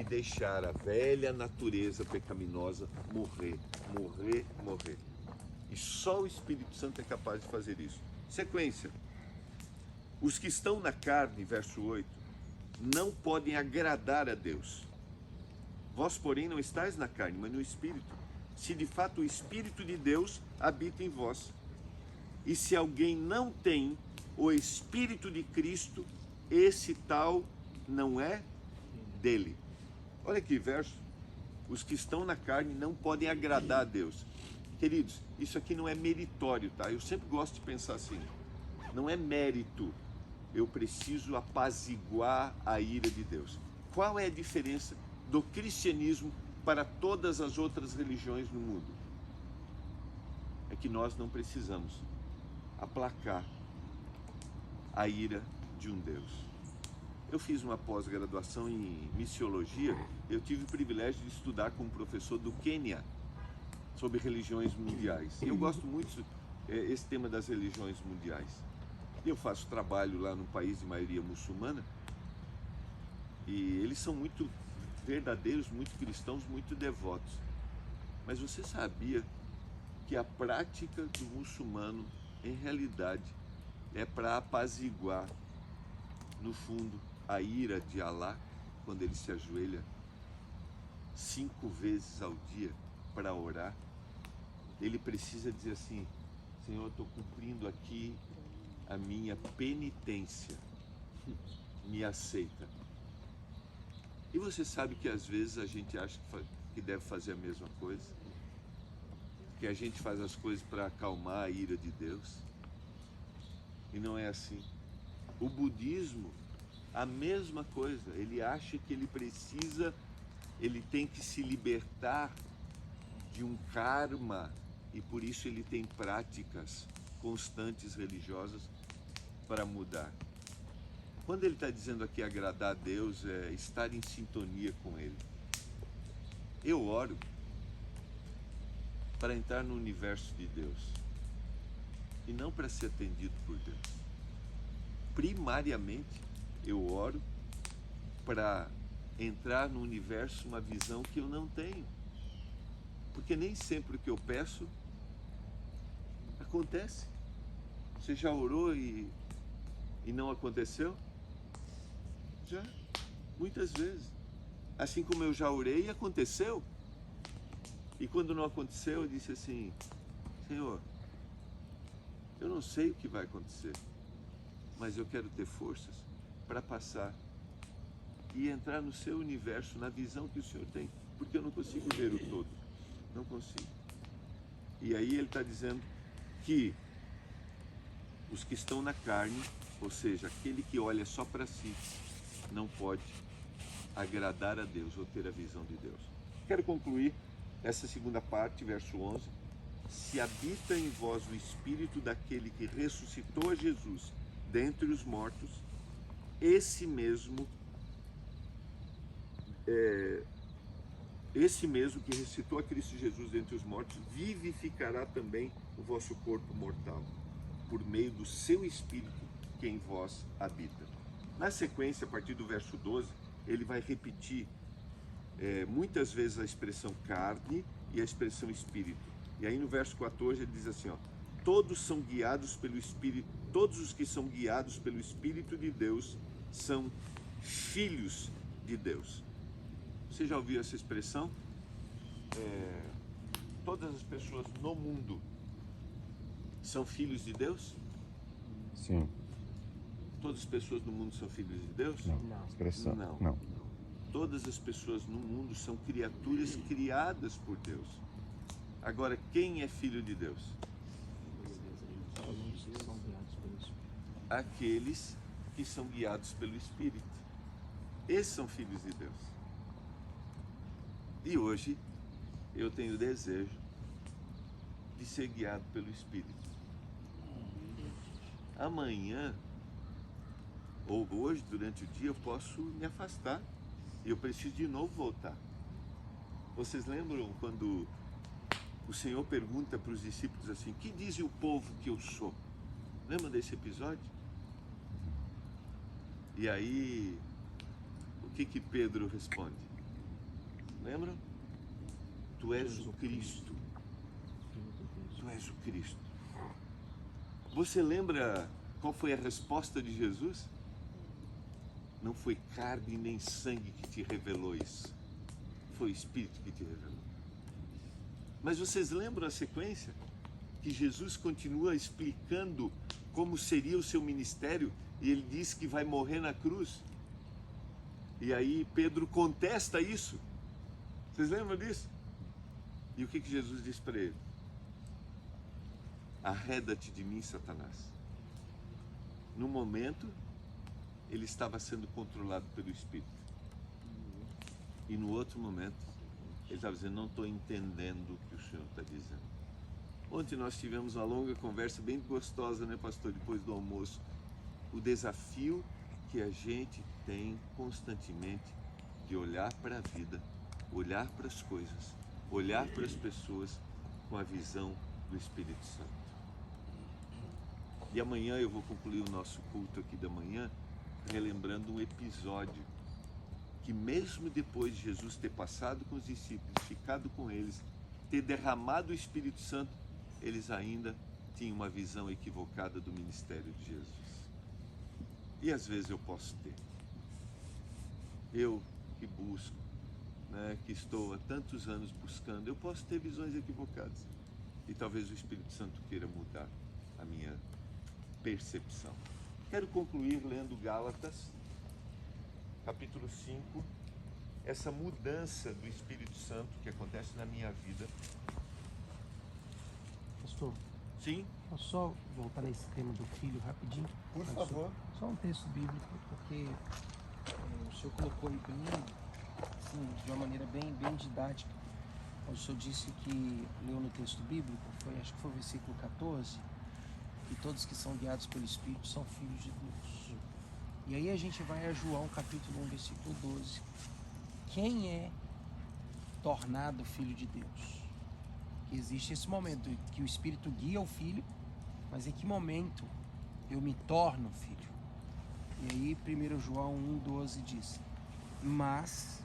que deixar a velha natureza pecaminosa morrer, morrer, morrer. E só o Espírito Santo é capaz de fazer isso. Sequência. Os que estão na carne, verso 8, não podem agradar a Deus. Vós, porém, não estáis na carne, mas no Espírito. Se de fato o Espírito de Deus habita em vós. E se alguém não tem o Espírito de Cristo, esse tal não é dele. Olha que verso. Os que estão na carne não podem agradar a Deus. Queridos, isso aqui não é meritório, tá? Eu sempre gosto de pensar assim. Não é mérito. Eu preciso apaziguar a ira de Deus. Qual é a diferença do cristianismo para todas as outras religiões no mundo? É que nós não precisamos aplacar a ira de um Deus. Eu fiz uma pós-graduação em missiologia. Eu tive o privilégio de estudar com um professor do Quênia sobre religiões mundiais. E eu gosto muito esse tema das religiões mundiais. Eu faço trabalho lá num país de maioria muçulmana e eles são muito verdadeiros, muito cristãos, muito devotos. Mas você sabia que a prática do muçulmano, em realidade, é para apaziguar, no fundo, a ira de Alá, quando ele se ajoelha 5 vezes ao dia para orar? Ele precisa dizer assim: Senhor, eu estou cumprindo aqui a minha penitência, me aceita. E você sabe que às vezes a gente acha que deve fazer a mesma coisa, que a gente faz as coisas para acalmar a ira de Deus, e não é assim. O budismo, a mesma coisa. Ele acha que ele tem que se libertar de um karma, e por isso ele tem práticas constantes religiosas para mudar. Quando ele está dizendo aqui agradar a Deus, é estar em sintonia com Ele. Eu oro para entrar no universo de Deus e não para ser atendido por Deus. Primariamente, eu oro para entrar no universo uma visão que eu não tenho. Porque nem sempre o que eu peço acontece. Você já orou e não aconteceu? Já, muitas vezes. Assim como eu já orei e aconteceu. E quando não aconteceu, eu disse assim: Senhor, eu não sei o que vai acontecer, mas eu quero ter forças para passar e entrar no seu universo, na visão que o Senhor tem, porque eu não consigo ver o todo, não consigo. E aí ele está dizendo que os que estão na carne, ou seja, aquele que olha só para si, não pode agradar a Deus ou ter a visão de Deus. Quero concluir essa segunda parte, verso 11. Se habita em vós o Espírito daquele que ressuscitou a Jesus dentre os mortos, esse mesmo que ressuscitou a Cristo Jesus dentre os mortos, vivificará também o vosso corpo mortal, por meio do seu Espírito que em vós habita. Na sequência, a partir do verso 12, ele vai repetir muitas vezes a expressão carne e a expressão espírito. E aí no verso 14 ele diz assim, ó: todos são guiados pelo Espírito, todos os que são guiados pelo Espírito de Deus são filhos de Deus. Você já ouviu essa expressão? Todas as pessoas no mundo são filhos de Deus? Sim. Todas as pessoas no mundo são filhos de Deus? Não. Expressão. Não. Todas as pessoas no mundo são criaturas criadas por Deus. Agora, quem é filho de Deus? Aqueles que são guiados pelo Espírito. Esses são filhos de Deus. E hoje eu tenho o desejo de ser guiado pelo Espírito. Amanhã ou hoje, durante o dia, eu posso me afastar e eu preciso de novo voltar. Vocês lembram quando o Senhor pergunta para os discípulos assim: que diz o povo que eu sou? Lembra desse episódio? E aí, o que Pedro responde? Lembram? Tu és o Cristo. Tu és o Cristo. Você lembra qual foi a resposta de Jesus? Não foi carne nem sangue que te revelou isso. Foi o Espírito que te revelou. Mas vocês lembram a sequência? Que Jesus continua explicando como seria o seu ministério e ele diz que vai morrer na cruz. E aí Pedro contesta isso. Vocês lembram disso? E o que Jesus disse para ele? Arreda-te de mim, Satanás. No momento, ele estava sendo controlado pelo Espírito. E no outro momento, ele estava dizendo, não estou entendendo o que o Senhor está dizendo. Ontem nós tivemos uma longa conversa bem gostosa, né, pastor, depois do almoço. O desafio que a gente tem constantemente de olhar para a vida, olhar para as coisas, olhar para as pessoas com a visão do Espírito Santo. E amanhã eu vou concluir o nosso culto aqui da manhã relembrando um episódio que mesmo depois de Jesus ter passado com os discípulos, ficado com eles, ter derramado o Espírito Santo, eles ainda tinham uma visão equivocada do ministério de Jesus. E às vezes eu posso ter. Eu que busco, né, que estou há tantos anos buscando, eu posso ter visões equivocadas. E talvez o Espírito Santo queira mudar a minha percepção. Quero concluir lendo Gálatas, capítulo 5, essa mudança do Espírito Santo que acontece na minha vida. Pastor, Sim? posso só voltar nesse tema do filho rapidinho? Por favor. Só um texto bíblico, porque o senhor colocou aí bem, assim, de uma maneira bem didática. O senhor disse que leu no texto bíblico, acho que foi o versículo 14, que todos que são guiados pelo Espírito são filhos de Deus. E aí a gente vai a João capítulo 1, versículo 12. Quem é tornado filho de Deus? Que existe esse momento que o Espírito guia o filho, mas em que momento eu me torno filho? E aí 1 João 1,12 diz: mas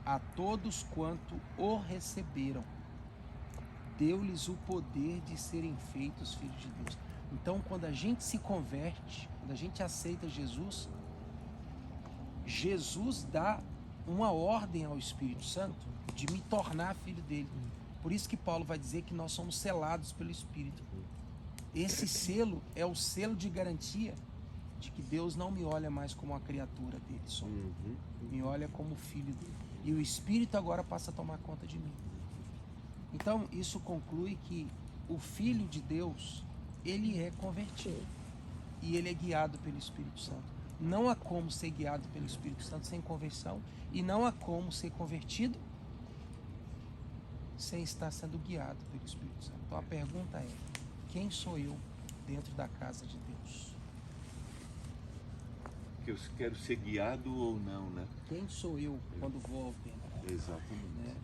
a todos quanto o receberam, deu-lhes o poder de serem feitos filhos de Deus. Então, quando a gente se converte, quando a gente aceita Jesus, Jesus dá uma ordem ao Espírito Santo de me tornar filho dele. Por isso que Paulo vai dizer que nós somos selados pelo Espírito. Esse selo é o selo de garantia de que Deus não me olha mais como uma criatura dele só. Me olha como filho dele. E o Espírito agora passa a tomar conta de mim. Então, isso conclui que o Filho de Deus, ele é convertido. E ele é guiado pelo Espírito Santo. Não há como ser guiado pelo Espírito Santo sem conversão. E não há como ser convertido sem estar sendo guiado pelo Espírito Santo. Então a pergunta é: quem sou eu dentro da casa de Deus? Que eu quero ser guiado ou não, né? Quem sou eu quando vou ao templo? Exatamente. Né?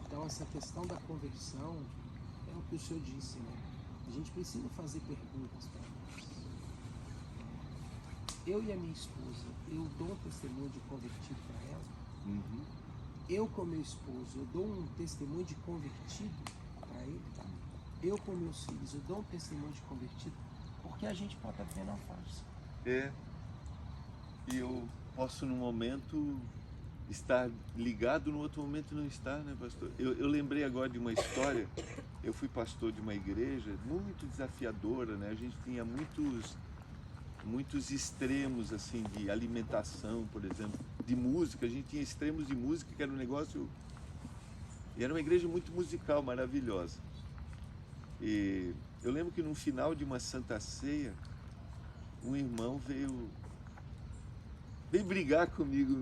Então essa questão da conversão é o que o senhor disse, né? A gente precisa fazer perguntas para nós. Eu e a minha esposa, eu dou um testemunho de convertido para ela? Eu com meu esposo, eu dou um testemunho de convertido para ele? Eu com meus filhos, eu dou um testemunho de convertido? Porque a gente pode estar vivendo uma farsa. E eu posso num momento estar ligado, no outro momento não estar, né, pastor? Eu lembrei agora de uma história. Eu fui pastor de uma igreja muito desafiadora, né? A gente tinha muitos extremos, assim, de alimentação, por exemplo, de música. A gente tinha extremos de música, que era um negócio... E era uma igreja muito musical, maravilhosa. E eu lembro que no final de uma Santa Ceia, um irmão veio brigar comigo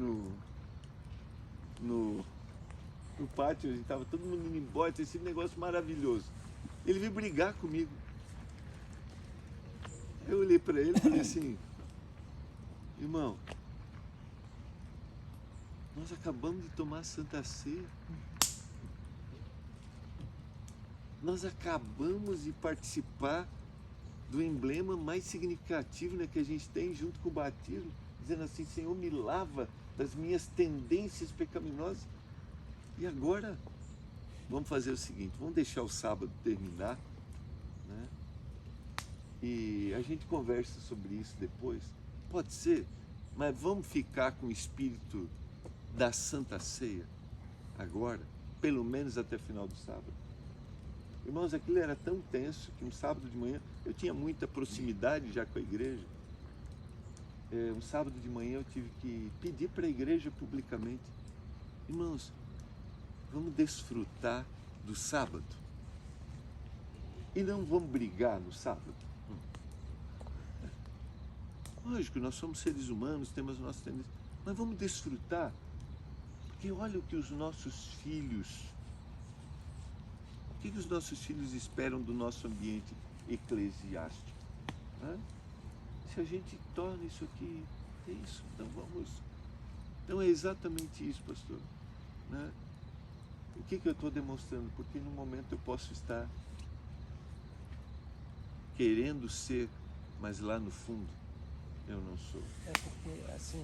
no pátio. A gente estava todo mundo indo embora, tinha sido um negócio maravilhoso. Ele veio brigar comigo. Eu olhei para ele e falei assim: irmão, nós acabamos de tomar a Santa Ceia. Nós acabamos de participar do emblema mais significativo, né, que a gente tem junto com o batismo, dizendo assim: Senhor, me lava das minhas tendências pecaminosas. E agora, vamos fazer o seguinte, vamos deixar o sábado terminar, né? E a gente conversa sobre isso depois. Pode ser, mas vamos ficar com o espírito da Santa Ceia agora, pelo menos até o final do sábado. Irmãos, aquilo era tão tenso que um sábado de manhã, eu tinha muita proximidade já com a igreja. Um sábado de manhã eu tive que pedir para a igreja publicamente: irmãos, vamos desfrutar do sábado e não vamos brigar no sábado. Lógico, nós somos seres humanos, temos nossas tendências, mas vamos desfrutar, porque olha o que os nossos filhos, o que os nossos filhos esperam do nosso ambiente eclesiástico, né? Se a gente torna isso aqui, é isso, então vamos. Então é exatamente isso, pastor, né? O que eu estou demonstrando? Porque no momento eu posso estar querendo ser, mas lá no fundo eu não sou. É porque, assim,